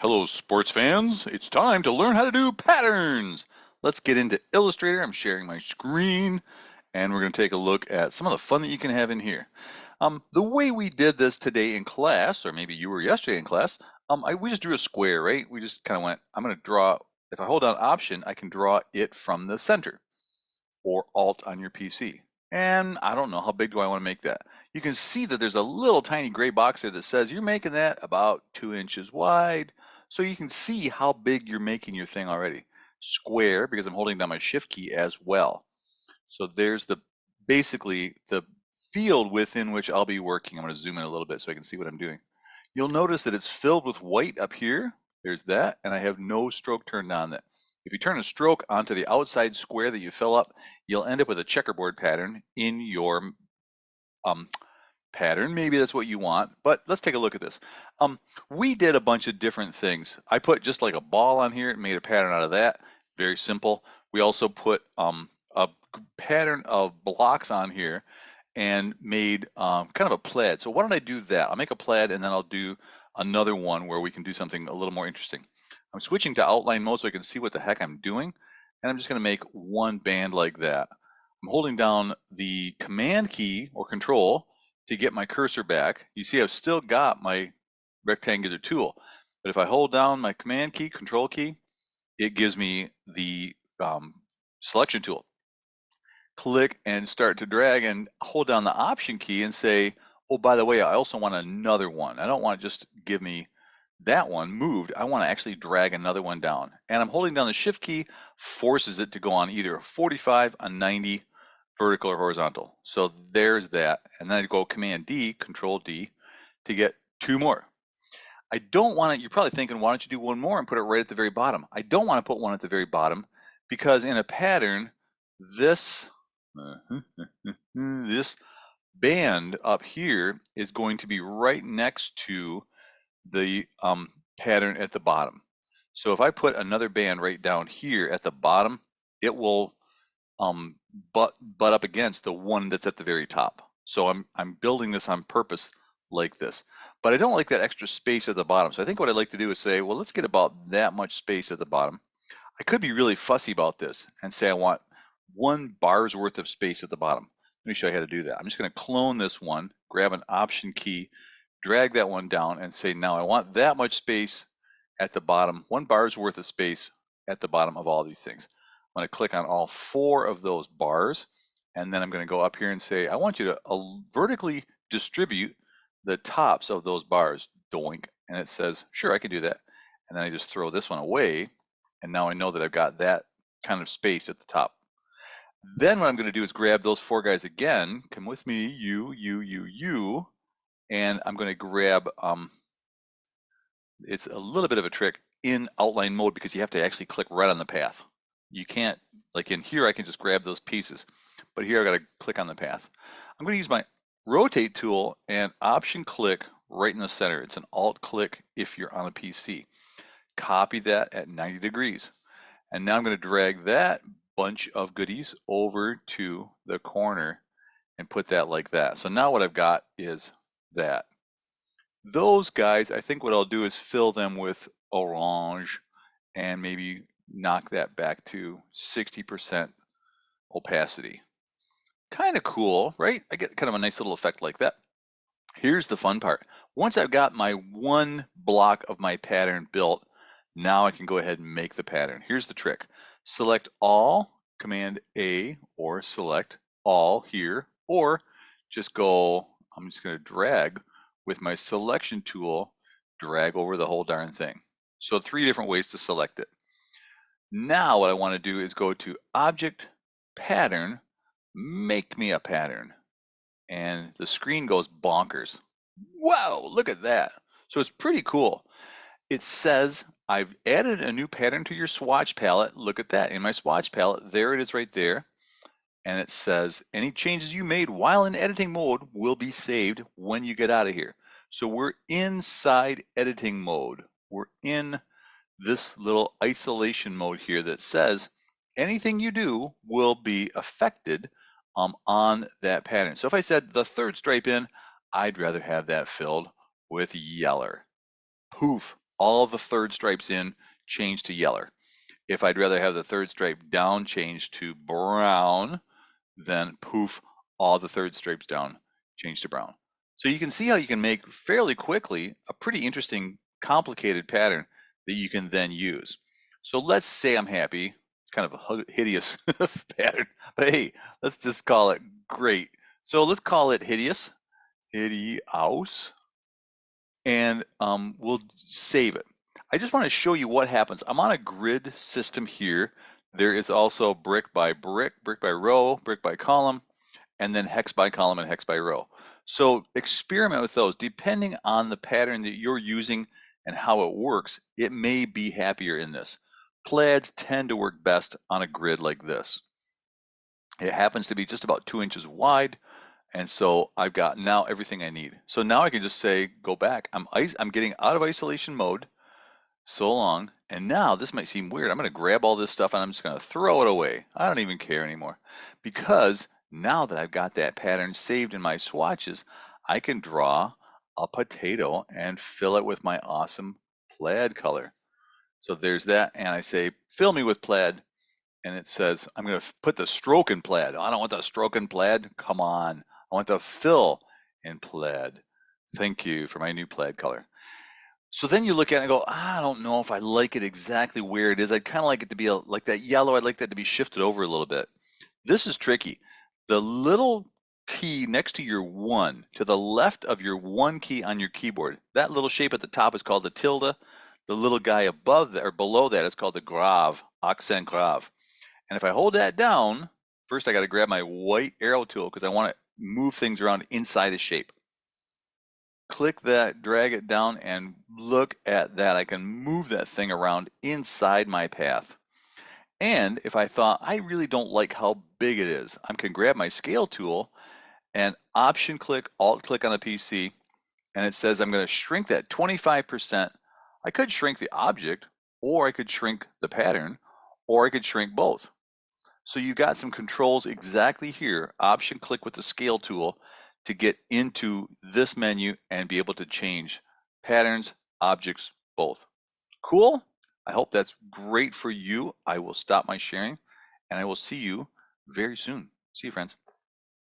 Hello, sports fans. It's time to learn how to do patterns. Let's get into Illustrator. I'm sharing my screen, and we're going to take a look at some of the fun that you can have in here. The way we did this today in class, or maybe you were yesterday in class, we just drew a square, right? We just kind of went, I'm going to draw, if I hold down Option, I can draw it from the center, or Alt on your PC. And I don't know, how big do I want to make that? You can see that there's a little tiny gray box there that says you're making that about 2 inches wide. So you can see how big you're making your thing already. Square, because I'm holding down my Shift key as well. So there's basically the field within which I'll be working. I'm going to zoom in a little bit so I can see what I'm doing. You'll notice that it's filled with white up here. There's that, and I have no stroke turned on. That if you turn a stroke onto the outside square that you fill up, you'll end up with a checkerboard pattern in your um, pattern. Maybe that's what you want, but let's take a look at this. We did a bunch of different things. I put just like a ball on here and made a pattern out of that. Very simple. We also put a pattern of blocks on here and made kind of a plaid. So why don't I do that? I'll make a plaid and then I'll do another one where we can do something a little more interesting. I'm switching to outline mode so I can see what the heck I'm doing. And I'm just going to make one band like that. I'm holding down the Command key or Control to get my cursor back. You see I've still got my rectangular tool. But if I hold down my Command key, Control key, it gives me the selection tool. Click and start to drag and hold down the Option key and say, oh, by the way, I also want another one. I don't want to just give me that one moved. I want to actually drag another one down. And I'm holding down the Shift key, forces it to go on either a 45, a 90, vertical or horizontal. So there's that. And then I go Command D, Control D to get two more. I don't want it, you're probably thinking, why don't you do one more and put it right at the very bottom? I don't want to put one at the very bottom because in a pattern, this this band up here is going to be right next to the pattern at the bottom. So if I put another band right down here at the bottom, it will butt up against the one that's at the very top. So I'm building this on purpose like this, but I don't like that extra space at the bottom. So I think what I'd like to do is say, well, let's get about that much space at the bottom. I could be really fussy about this and say I want 1 bar's worth of space at the bottom. Let me show you how to do that. I'm just going to clone this one, grab an Option key, drag that one down and say, now I want that much space at the bottom, 1 bar's worth of space at the bottom of all these things. I'm going to click on all 4 of those bars, and then I'm going to go up here and say, I want you to vertically distribute the tops of those bars, doink, and it says, sure, I can do that. And then I just throw this one away, and now I know that I've got that kind of space at the top. Then what I'm going to do is grab those 4 guys again, come with me, you, and I'm going to grab, it's a little bit of a trick in outline mode because you have to actually click right on the path. You can't, like in here, I can just grab those pieces, but here I've got to click on the path. I'm going to use my rotate tool and Option click right in the center. It's an Alt click if you're on a PC. Copy that at 90 degrees. And now I'm going to drag that bunch of goodies over to the corner and put that like that. So now what I've got is that. Those guys, I think what I'll do is fill them with orange and maybe knock that back to 60% opacity. Kind of cool, right? I get kind of a nice little effect like that. Here's the fun part. Once I've got my 1 block of my pattern built, now I can go ahead and make the pattern. Here's the trick. Select all, Command A, or select all here, or just go, I'm just going to drag with my selection tool, drag over the whole darn thing. So 3 different ways to select it. Now what I want to do is go to Object, Pattern, Make Me a Pattern. And the screen goes bonkers. Whoa, look at that. So it's pretty cool. It says, I've added a new pattern to your swatch palette. Look at that in my swatch palette. There it is right there. And it says, any changes you made while in editing mode will be saved when you get out of here. So we're inside editing mode. We're in this little isolation mode here that says anything you do will be affected on that pattern. So if I said the 3rd stripe in, I'd rather have that filled with yeller. Poof, all the third stripes in, change to yellow. If I'd rather have the third stripe down, change to brown, then poof, all the third stripes down, change to brown. So you can see how you can make fairly quickly a pretty interesting, complicated pattern that you can then use. So let's say I'm happy. It's kind of a hideous pattern, but hey, let's just call it great. So let's call it hideous, hideous, and we'll save it. I just want to show you what happens. I'm on a grid system here. There is also brick by brick, brick by row, brick by column, and then hex by column and hex by row. So experiment with those. Depending on the pattern that you're using and how it works, it may be happier in this. Plaids tend to work best on a grid like this. It happens to be just about 2 inches wide, and so I've got now everything I need. So now I can just say, go back. I'm getting out of isolation mode so long. And now this might seem weird. I'm going to grab all this stuff and I'm just going to throw it away. I don't even care anymore, because now that I've got that pattern saved in my swatches, I can draw a potato and fill it with my awesome plaid color. So there's that. And I say, fill me with plaid. And it says, I'm going to put the stroke in plaid. I don't want the stroke in plaid. Come on. I want the fill in plaid. Thank you for my new plaid color. So then you look at it and go, I don't know if I like it exactly where it is. I'd kind of like it to be like that yellow. I'd like that to be shifted over a little bit. This is tricky. The little key next to your 1, to the left of your 1 key on your keyboard, that little shape at the top is called the tilde. The little guy above that or below that is called the grave, accent grave. And if I hold that down, first I got to grab my white arrow tool because I want to move things around inside a shape. Click that, drag it down, and look at that. I can move that thing around inside my path. And if I thought, I really don't like how big it is, I can grab my scale tool and option click, alt click on a PC, and it says I'm going to shrink that 25%. I could shrink the object, or I could shrink the pattern, or I could shrink both. So you got some controls exactly here. Option click with the scale tool to get into this menu and be able to change patterns, objects, both. Cool? I hope that's great for you. I will stop my sharing and I will see you very soon. See you, friends.